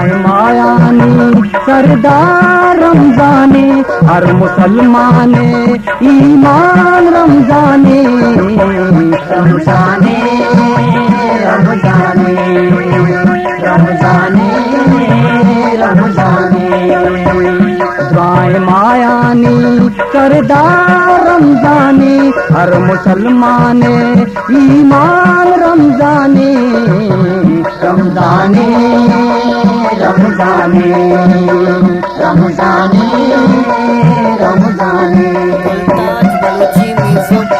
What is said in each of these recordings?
दुआएं मायानी सरदार रमजानी, हर मुसलमाने ईमान रमजानी, रमजानी रमजानी रमजानी रमजानी। दुआएं मायानी सरदार रमजानी, हर मुसलमाने ईमान रमजानी, रमजानी रमजानी रमजानी रमजानी। मुमताज बलूची म्यूजिक।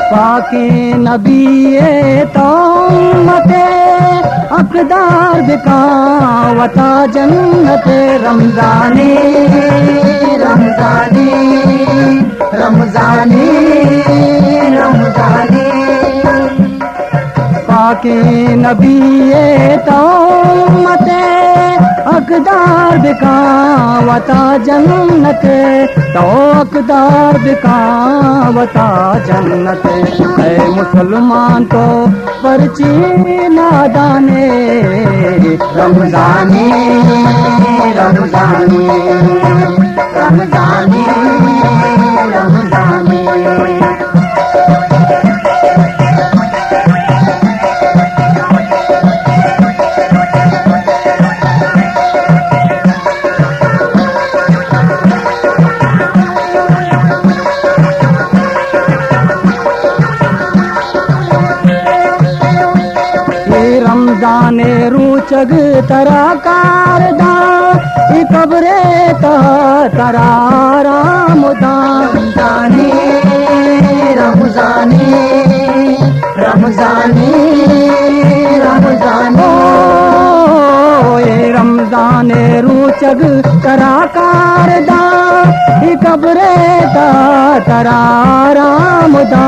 पाके नबीए तौमते अकदार बिकावता जन्नते, रमजानी रमजानी रमजानी रमजानी। पाके नबीए तौमते अकदार बिकावता जन्नत, तो अकदार बिकावता जन्नत। है मुसलमान तो पर्ची नादाने, रमजानी रमजानी रमजानी रमजानी। रमजाने रूचग तराकार दा, कब्रे तराराम दा, रमजानी रमजानी रमजानी रमजानी। रमजाने रूचग तराकार दा, कब्रे तराराम दा,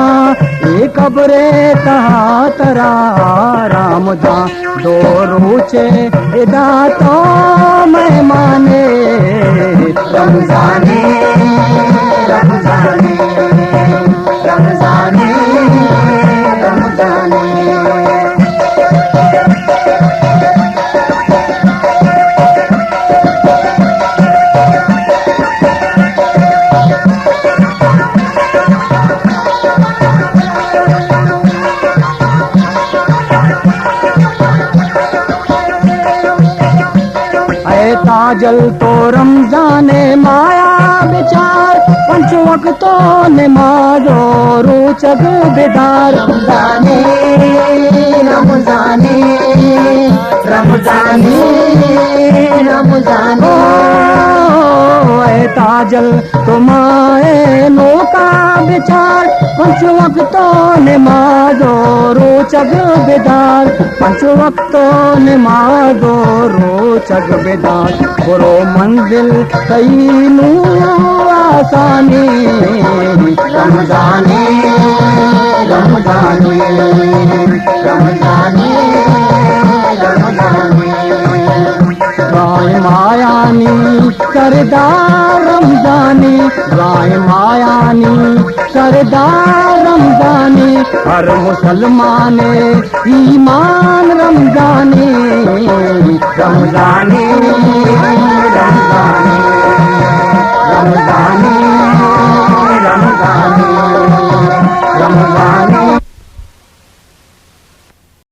कब्रे तराराम दा। दो रूचे इदा तो मेहमाने, रमजानी रमजानी रमजानी रमजानी। ताजल तो रमजाने माया विचार, पंच वक्तों नमाज़ो रूचग बेदार, रमजानी रमजानी रमजानी रमजानी। ताजल तुम्हारे नौका विचार, पंच वक्तों नमाज़ो रोचग बेदार, पंच वक्तों नमाज़ो रोचग बेदार। करो मंजिल कईनू आसानी, रमजानी रमजानी रमजानी रमजानी। मायानी सरदार रमजानी, राय मायानी सरदार रमजानी, हर मुसलमाने ईमान रमजानी, रमजानी रमजानी।